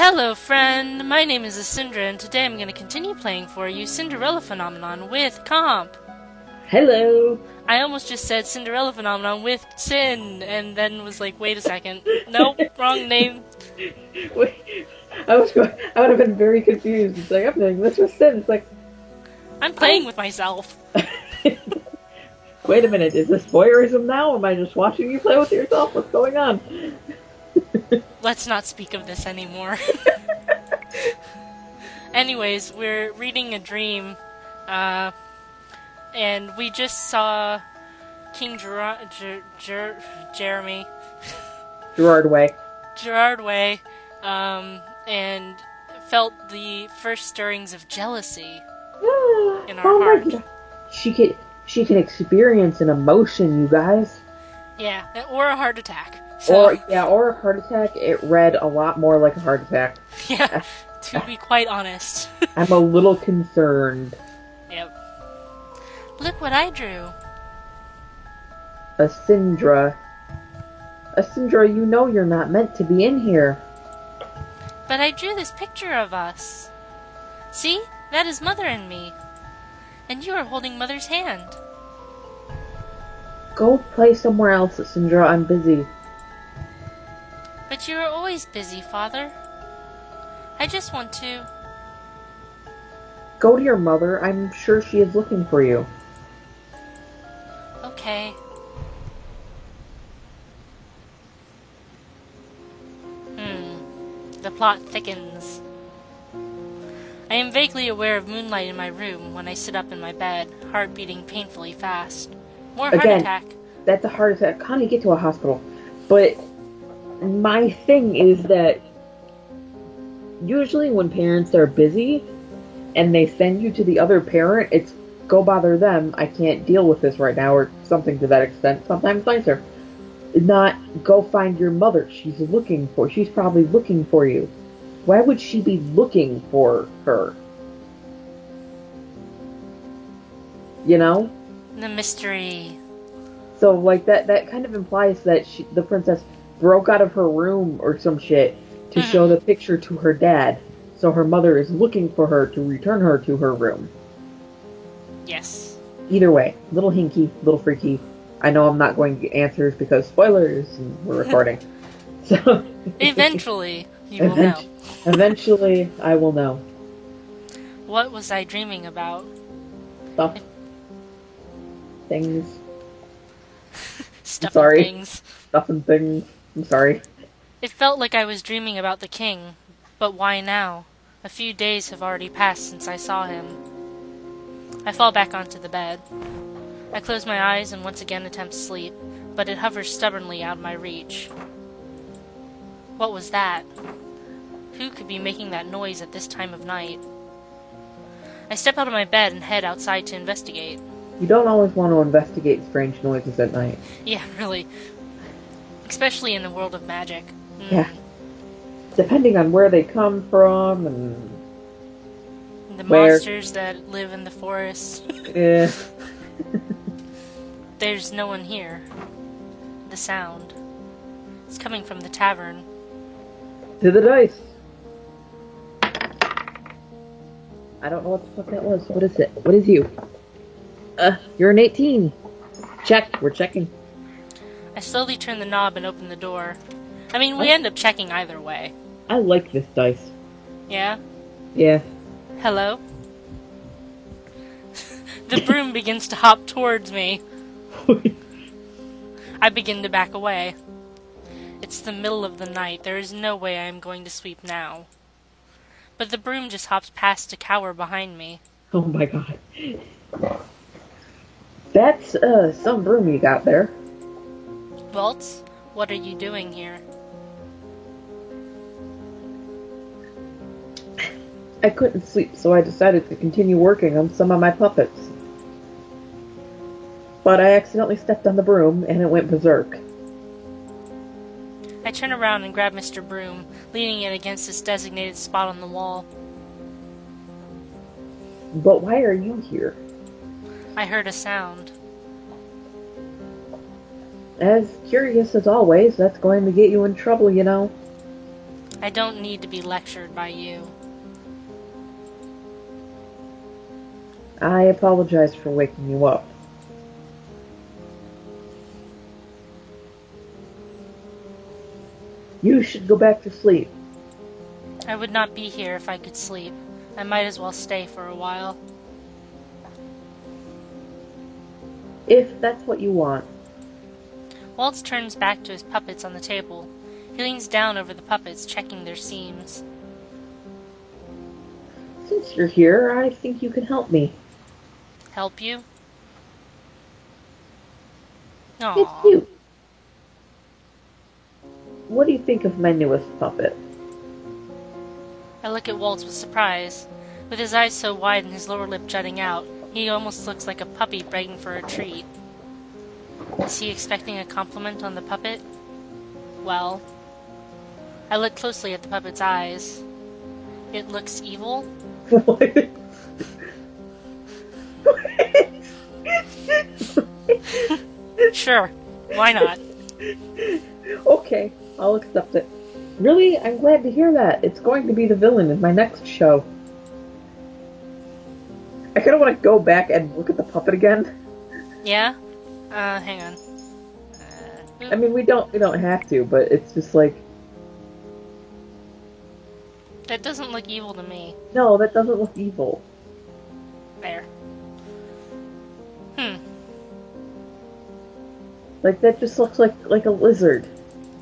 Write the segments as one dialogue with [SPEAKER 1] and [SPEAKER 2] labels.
[SPEAKER 1] Hello friend, my name is Asindra and today I'm going to continue playing for you Cinderella Phenomenon with Comp.
[SPEAKER 2] Hello!
[SPEAKER 1] I almost just said Cinderella Phenomenon with Sin and then was like, wait a second. Nope, wrong name.
[SPEAKER 2] Wait, I would have been very confused. It's like, I'm doing this with Sin. It's like...
[SPEAKER 1] I'm playing with myself.
[SPEAKER 2] Wait a minute, is this voyeurism now? Am I just watching you play with yourself? What's going on?
[SPEAKER 1] Let's not speak of this anymore. Anyways, we're reading a dream, and we just saw King Jeremy.
[SPEAKER 2] Gerard
[SPEAKER 1] Way, and felt the first stirrings of jealousy in our heart.
[SPEAKER 2] My God. She can experience an emotion, you guys.
[SPEAKER 1] Yeah, or a heart attack. So,
[SPEAKER 2] or a heart attack. It read a lot more like a heart attack.
[SPEAKER 1] Yeah, to be quite honest.
[SPEAKER 2] I'm a little concerned.
[SPEAKER 1] Yep. Look what I drew.
[SPEAKER 2] Asindra, you know you're not meant to be in here.
[SPEAKER 1] But I drew this picture of us. See? That is Mother and me. And you are holding Mother's hand.
[SPEAKER 2] Go play somewhere else, Asindra. I'm busy.
[SPEAKER 1] But you are always busy, Father. I just want to...
[SPEAKER 2] Go to your mother. I'm sure she is looking for you.
[SPEAKER 1] Okay. The plot thickens. I am vaguely aware of moonlight in my room when I sit up in my bed, heart beating painfully fast. More heart attack.
[SPEAKER 2] That's a heart attack. Connie, get to a hospital. But my thing is that usually when parents are busy and they send you to the other parent, it's go bother them. I can't deal with this right now, or something to that extent. Sometimes nicer. Not go find your mother. She's probably looking for you. Why would she be looking for her? You know?
[SPEAKER 1] The mystery.
[SPEAKER 2] So, like, that kind of implies that the princess broke out of her room or some shit to show the picture to her dad. So her mother is looking for her to return her to her room.
[SPEAKER 1] Yes.
[SPEAKER 2] Either way, little hinky, little freaky. I know I'm not going to get answers because spoilers, and we're recording. So
[SPEAKER 1] eventually, you will know.
[SPEAKER 2] Eventually, I will know.
[SPEAKER 1] What was I dreaming about?
[SPEAKER 2] Stuff. Things.
[SPEAKER 1] Stuff
[SPEAKER 2] Sorry.
[SPEAKER 1] and things.
[SPEAKER 2] Stuff and things. I'm sorry.
[SPEAKER 1] It felt like I was dreaming about the king, but why now? A few days have already passed since I saw him. I fall back onto the bed. I close my eyes and once again attempt sleep, but it hovers stubbornly out of my reach. What was that? Who could be making that noise at this time of night? I step out of my bed and head outside to investigate.
[SPEAKER 2] You don't always want to investigate strange noises at night.
[SPEAKER 1] Yeah, really. Especially in the world of magic.
[SPEAKER 2] Yeah. Depending on where they come from and...
[SPEAKER 1] The monsters that live in the forest.
[SPEAKER 2] Yeah.
[SPEAKER 1] There's no one here. The sound. It's coming from the tavern.
[SPEAKER 2] To the dice! I don't know what the fuck that was. What is it? What is you? You're an 18. Check. We're checking.
[SPEAKER 1] I slowly turn the knob and open the door. I mean, we end up checking either way.
[SPEAKER 2] I like this dice.
[SPEAKER 1] Yeah?
[SPEAKER 2] Yeah.
[SPEAKER 1] Hello? The broom begins to hop towards me. I begin to back away. It's the middle of the night. There is no way I am going to sweep now. But the broom just hops past to cower behind me.
[SPEAKER 2] Oh my god. That's, some broom you got there.
[SPEAKER 1] Waltz, what are you doing here?
[SPEAKER 2] I couldn't sleep, so I decided to continue working on some of my puppets. But I accidentally stepped on the broom, and it went berserk.
[SPEAKER 1] I turn around and grab Mr. Broom, leaning it against its designated spot on the wall.
[SPEAKER 2] But why are you here?
[SPEAKER 1] I heard a sound.
[SPEAKER 2] As curious as always, that's going to get you in trouble, you know.
[SPEAKER 1] I don't need to be lectured by you.
[SPEAKER 2] I apologize for waking you up. You should go back to sleep.
[SPEAKER 1] I would not be here if I could sleep. I might as well stay for a while.
[SPEAKER 2] If that's what you want.
[SPEAKER 1] Waltz turns back to his puppets on the table. He leans down over the puppets, checking their seams.
[SPEAKER 2] Since you're here, I think you can help me.
[SPEAKER 1] Help you?
[SPEAKER 2] It's
[SPEAKER 1] Aww.
[SPEAKER 2] cute. What do you think of my newest puppet?
[SPEAKER 1] I look at Waltz with surprise. With his eyes so wide and his lower lip jutting out, he almost looks like a puppy begging for a treat. Is he expecting a compliment on the puppet? Well, I look closely at the puppet's eyes. It looks evil.
[SPEAKER 2] What?
[SPEAKER 1] Sure, why not?
[SPEAKER 2] Okay, I'll accept it. Really? I'm glad to hear that. It's going to be the villain in my next show. I kind of want to go back and look at the puppet again.
[SPEAKER 1] Yeah? Hang on.
[SPEAKER 2] I mean, we don't have to, but it's just like,
[SPEAKER 1] That doesn't look evil to me.
[SPEAKER 2] no, that doesn't look evil.
[SPEAKER 1] There.
[SPEAKER 2] Like, that just looks like a lizard.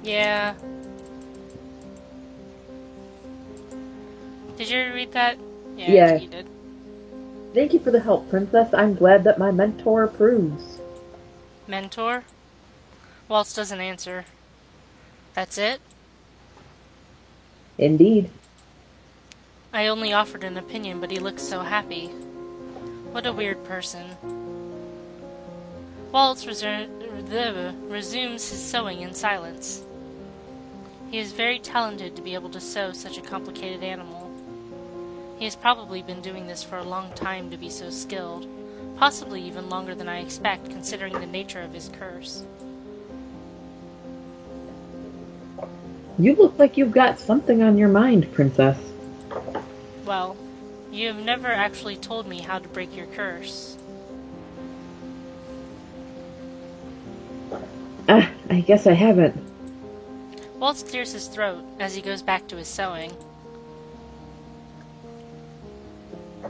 [SPEAKER 1] Yeah. Did you read that?
[SPEAKER 2] Yeah.
[SPEAKER 1] You did.
[SPEAKER 2] Thank you for the help, Princess. I'm glad that my mentor approves.
[SPEAKER 1] Mentor? Waltz doesn't answer. That's it?
[SPEAKER 2] Indeed.
[SPEAKER 1] I only offered an opinion, but he looks so happy. What a weird person. Waltz resumes his sewing in silence. He is very talented to be able to sew such a complicated animal. He has probably been doing this for a long time to be so skilled, possibly even longer than I expect, considering the nature of his curse.
[SPEAKER 2] You look like you've got something on your mind, Princess.
[SPEAKER 1] Well, you have never actually told me how to break your curse.
[SPEAKER 2] I guess I haven't.
[SPEAKER 1] Waltz clears his throat as he goes back to his sewing.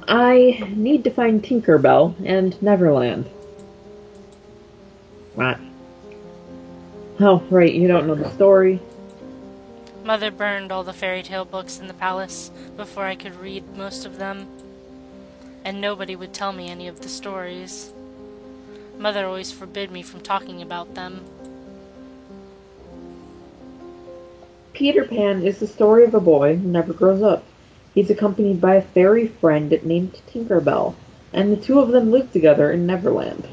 [SPEAKER 2] I need to find Tinkerbell and Neverland. What? Oh, right, you don't know the story.
[SPEAKER 1] Mother burned all the fairy tale books in the palace before I could read most of them, and nobody would tell me any of the stories. Mother always forbid me from talking about them.
[SPEAKER 2] Peter Pan is the story of a boy who never grows up. He's accompanied by a fairy friend named Tinkerbell, and the two of them live together in Neverland.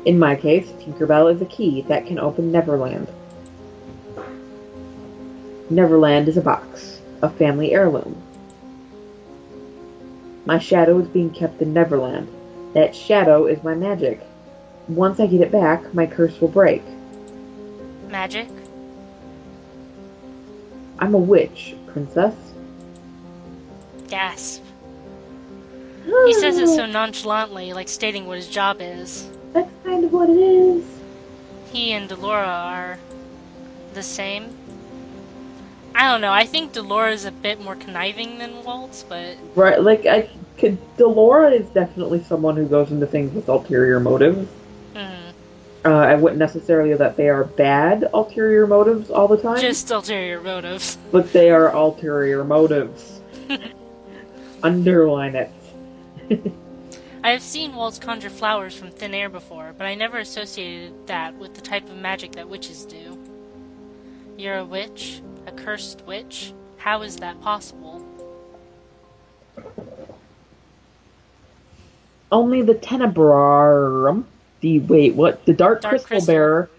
[SPEAKER 2] In my case, Tinkerbell is a key that can open Neverland. Neverland is a box, a family heirloom. My shadow is being kept in Neverland. That shadow is my magic. Once I get it back, my curse will break.
[SPEAKER 1] Magic?
[SPEAKER 2] I'm a witch, Princess.
[SPEAKER 1] Gasp. He says it so nonchalantly, like stating what his job is.
[SPEAKER 2] That's kind of what it is.
[SPEAKER 1] He and Delora are the same. I don't know, I think Delora's a bit more conniving than Waltz, but...
[SPEAKER 2] Right, like, Delora is definitely someone who goes into things with ulterior motives. I wouldn't necessarily say that they are bad ulterior motives all the time.
[SPEAKER 1] Just ulterior motives.
[SPEAKER 2] But they are ulterior motives. Underline it.
[SPEAKER 1] I have seen Waltz conjure flowers from thin air before, but I never associated that with the type of magic that witches do. You're a witch? A cursed witch? How is that possible?
[SPEAKER 2] Only the Tenebrarum, the Dark Crystal Bearer,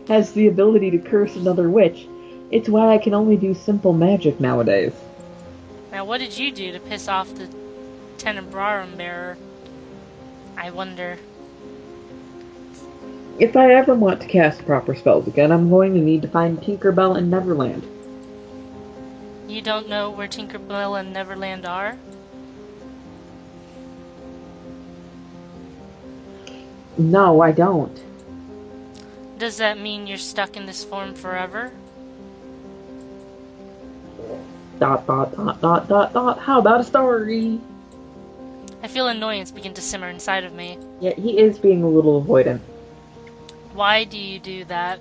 [SPEAKER 2] has the ability to curse another witch. It's why I can only do simple magic nowadays.
[SPEAKER 1] Now what did you do to piss off the Tenebrarum bearer? I wonder.
[SPEAKER 2] If I ever want to cast proper spells again, I'm going to need to find Tinkerbell in Neverland.
[SPEAKER 1] You don't know where Tinkerbell and Neverland are?
[SPEAKER 2] No, I don't.
[SPEAKER 1] Does that mean you're stuck in this form forever?
[SPEAKER 2] Dot, dot, dot, dot, dot, dot. How about a story?
[SPEAKER 1] I feel annoyance begin to simmer inside of me.
[SPEAKER 2] Yeah, he is being a little avoidant.
[SPEAKER 1] Why do you do that?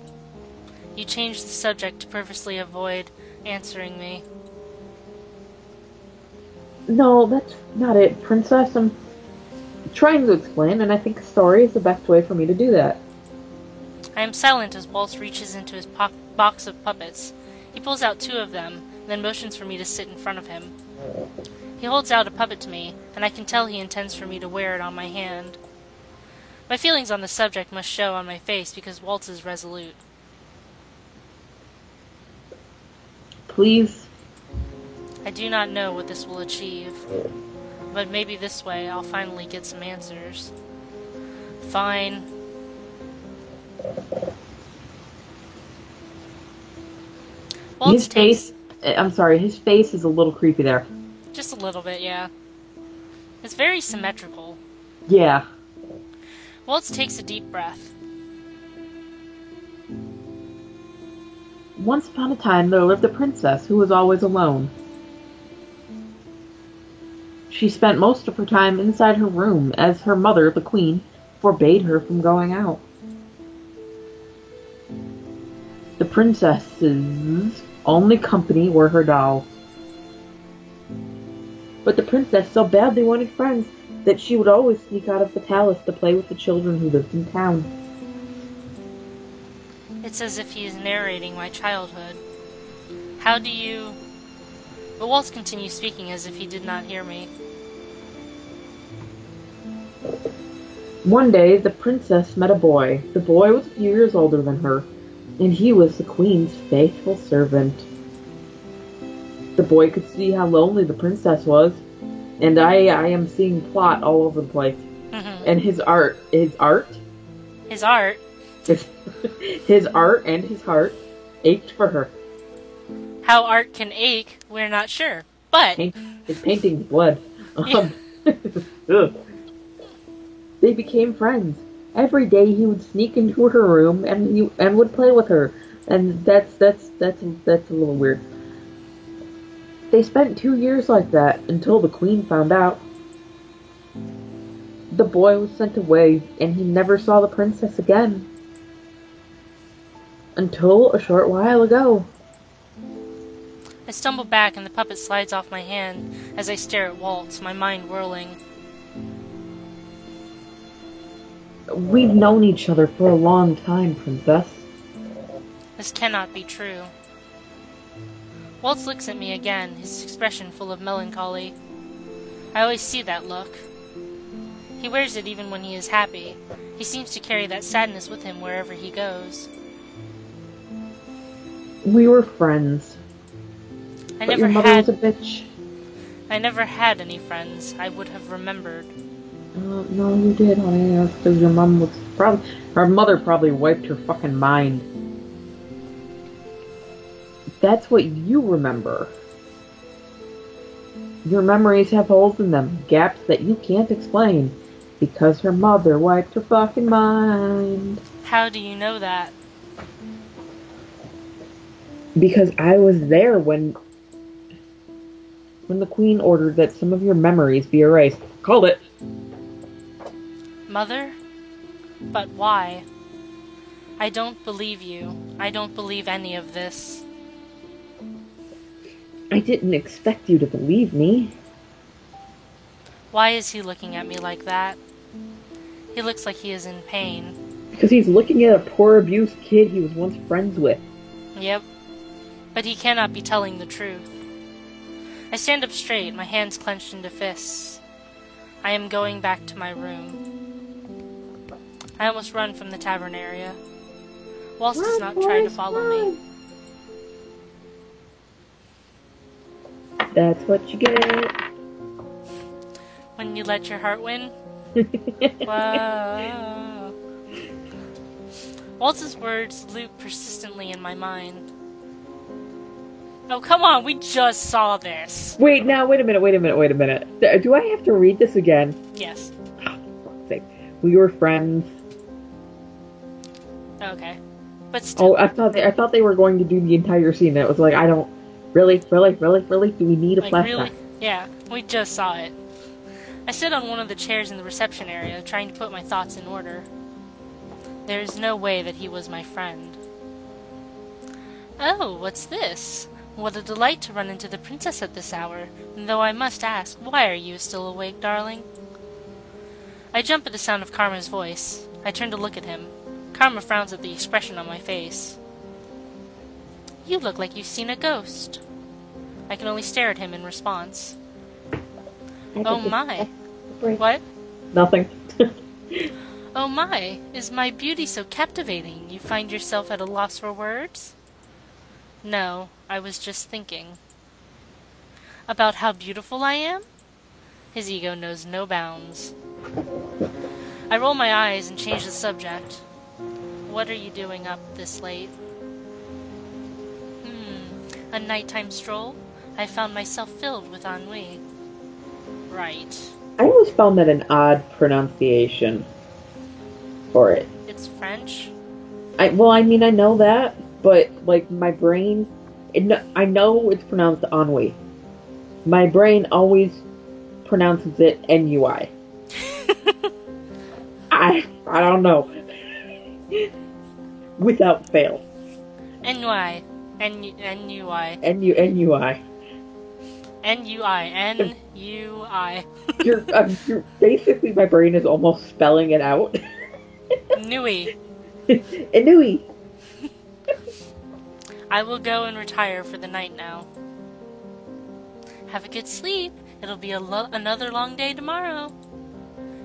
[SPEAKER 1] You change the subject to purposely avoid answering me.
[SPEAKER 2] No, that's not it, Princess. I'm trying to explain, and I think a story is the best way for me to do that.
[SPEAKER 1] I am silent as Waltz reaches into his box of puppets. He pulls out 2 of them, then motions for me to sit in front of him. He holds out a puppet to me, and I can tell he intends for me to wear it on my hand. My feelings on the subject must show on my face because Waltz is resolute.
[SPEAKER 2] Please?
[SPEAKER 1] I do not know what this will achieve, but maybe this way I'll finally get some answers. Fine.
[SPEAKER 2] His face is a little creepy there.
[SPEAKER 1] Just a little bit, yeah. It's very symmetrical.
[SPEAKER 2] Yeah.
[SPEAKER 1] Waltz takes a deep breath.
[SPEAKER 2] Once upon a time, there lived a princess who was always alone. She spent most of her time inside her room, as her mother, the queen, forbade her from going out. The princess's only company were her dolls. But the princess so badly wanted friends that she would always sneak out of the palace to play with the children who lived in town.
[SPEAKER 1] It's as if he is narrating my childhood. How do you... But Waltz continues speaking as if he did not hear me.
[SPEAKER 2] One day, the princess met a boy. The boy was a few years older than her, and he was the queen's faithful servant. The boy could see how lonely the princess was, and I am seeing plot all over the place. And his art and his heart ached for her.
[SPEAKER 1] How art can ache, we're not sure, but...
[SPEAKER 2] His painting's blood. They became friends. Every day he would sneak into her room and would play with her, and that's a little weird. They spent 2 years like that until the queen found out. The boy was sent away, and he never saw the princess again. Until a short while ago.
[SPEAKER 1] I stumble back and the puppet slides off my hand as I stare at Waltz, my mind whirling.
[SPEAKER 2] We've known each other for a long time, Princess.
[SPEAKER 1] This cannot be true. Waltz looks at me again, his expression full of melancholy. I always see that look. He wears it even when he is happy. He seems to carry that sadness with him wherever he goes.
[SPEAKER 2] We were friends.
[SPEAKER 1] But
[SPEAKER 2] your mother was a bitch.
[SPEAKER 1] I never had any friends I would have remembered.
[SPEAKER 2] No, you did, honey. That's because your mom was her mother probably wiped her fucking mind. That's what you remember. Your memories have holes in them, gaps that you can't explain, because her mother wiped her fucking mind.
[SPEAKER 1] How do you know that?
[SPEAKER 2] Because I was there when the queen ordered that some of your memories be erased. Called it.
[SPEAKER 1] Mother? But why? I don't believe you. I don't believe any of this.
[SPEAKER 2] I didn't expect you to believe me.
[SPEAKER 1] Why is he looking at me like that? He looks like he is in pain.
[SPEAKER 2] Because he's looking at a poor abused kid he was once friends with.
[SPEAKER 1] Yep. But he cannot be telling the truth. I stand up straight, my hands clenched into fists. I am going back to my room. I almost run from the tavern area. Waltz does not try to follow me.
[SPEAKER 2] That's what you get.
[SPEAKER 1] When you let your heart win? Wow. Waltz's words loop persistently in my mind. Oh, come on, we just saw this.
[SPEAKER 2] Wait a minute. Do I have to read this again?
[SPEAKER 1] Yes.
[SPEAKER 2] Oh, for fuck's sake. We were friends.
[SPEAKER 1] Okay. But still.
[SPEAKER 2] Oh, I thought they were going to do the entire scene. That was like, I don't... Really? Do we need a flashback?
[SPEAKER 1] Really? Yeah, we just saw it. I sit on one of the chairs in the reception area, trying to put my thoughts in order. There is no way that he was my friend. Oh, what's this? What a delight to run into the princess at this hour. Though I must ask, why are you still awake, darling? I jump at the sound of Karma's voice. I turn to look at him. Karma frowns at the expression on my face. You look like you've seen a ghost. I can only stare at him in response. Oh my. What?
[SPEAKER 2] Nothing.
[SPEAKER 1] Oh my, is my beauty so captivating you find yourself at a loss for words? No, I was just thinking. About how beautiful I am? His ego knows no bounds. I roll my eyes and change the subject. What are you doing up this late? A nighttime stroll? I found myself filled with ennui. Right.
[SPEAKER 2] I always found that an odd pronunciation for it.
[SPEAKER 1] It's French?
[SPEAKER 2] I know that, but, like, my brain... I know it's pronounced ennui. My brain always pronounces it N-U-I. I don't know. Without fail.
[SPEAKER 1] N-U-I. N-U-I.
[SPEAKER 2] N-U-I.
[SPEAKER 1] N-U-I. N-U-I.
[SPEAKER 2] You're basically, my brain is almost spelling it out.
[SPEAKER 1] Nui.
[SPEAKER 2] Nui.
[SPEAKER 1] I will go and retire for the night now. Have a good sleep. It'll be another long day tomorrow.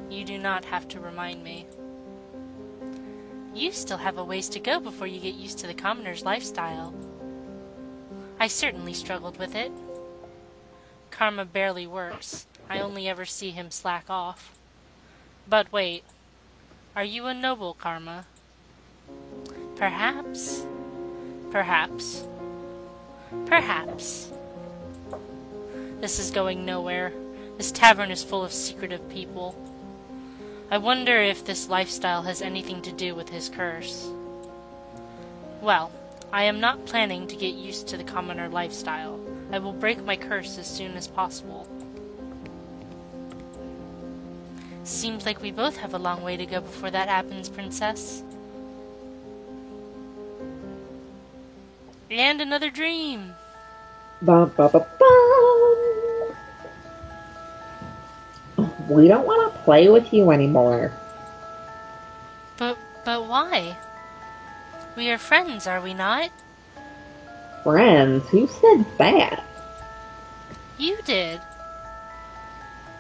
[SPEAKER 1] You do not have to remind me. You still have a ways to go before you get used to the commoner's lifestyle. I certainly struggled with it. Karma barely works. I only ever see him slack off. But wait. Are you a noble Karma? Perhaps. Perhaps. Perhaps. This is going nowhere. This tavern is full of secretive people. I wonder if this lifestyle has anything to do with his curse. Well, I am not planning to get used to the commoner lifestyle. I will break my curse as soon as possible. Seems like we both have a long way to go before that happens, Princess. And another dream!
[SPEAKER 2] Bum, bum, bum, bum. We don't want to play with you anymore.
[SPEAKER 1] But why? We are friends, are we not?
[SPEAKER 2] Friends? Who said that?
[SPEAKER 1] You did.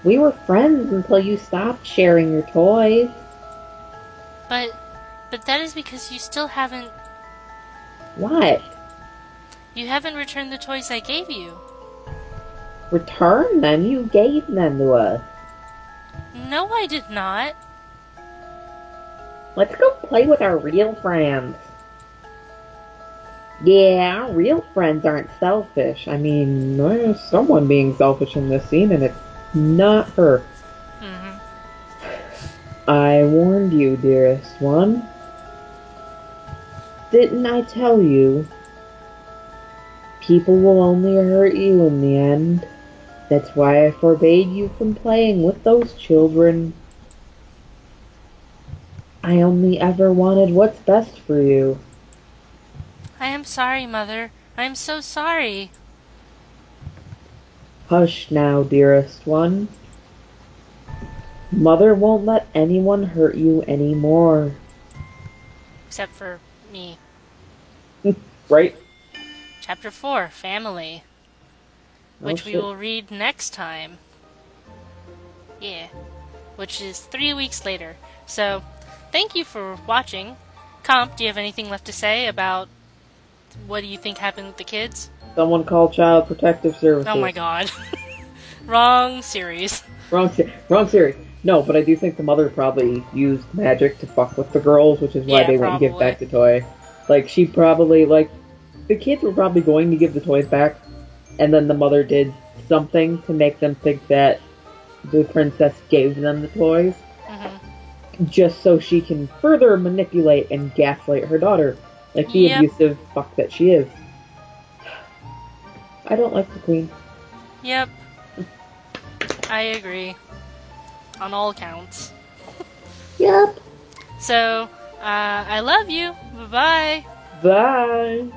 [SPEAKER 2] We were friends until you stopped sharing your toys.
[SPEAKER 1] But that is because you still haven't...
[SPEAKER 2] What?
[SPEAKER 1] You haven't returned the toys I gave you.
[SPEAKER 2] Return them? You gave them to us.
[SPEAKER 1] No, I did not.
[SPEAKER 2] Let's go play with our real friends. Yeah, our real friends aren't selfish. I mean, there's someone being selfish in this scene, and it's not her. I warned you, dearest one. Didn't I tell you? People will only hurt you in the end. That's why I forbade you from playing with those children. I only ever wanted what's best for you.
[SPEAKER 1] I am sorry, Mother. I am so sorry.
[SPEAKER 2] Hush now, dearest one. Mother won't let anyone hurt you anymore.
[SPEAKER 1] Except for me.
[SPEAKER 2] Right?
[SPEAKER 1] Chapter 4, Family. Which we will read next time. Yeah. Which is 3 weeks later. So, thank you for watching. Comp, do you have anything left to say about what do you think happened with the kids?
[SPEAKER 2] Someone call Child Protective Services.
[SPEAKER 1] Oh my god. Wrong series.
[SPEAKER 2] Wrong series. No, but I do think the mother probably used magic to fuck with the girls, which is why
[SPEAKER 1] Yeah,
[SPEAKER 2] they wouldn't give
[SPEAKER 1] probably.
[SPEAKER 2] back the toy. Like, she probably, like, the kids were probably going to give the toys back, and then the mother did something to make them think that the princess gave them the toys, just so she can further manipulate and gaslight her daughter, like the
[SPEAKER 1] Yep.
[SPEAKER 2] abusive fuck that she is. I don't like the queen.
[SPEAKER 1] Yep. I agree. On all counts.
[SPEAKER 2] Yep.
[SPEAKER 1] So, I love you. Bye-bye.
[SPEAKER 2] Bye.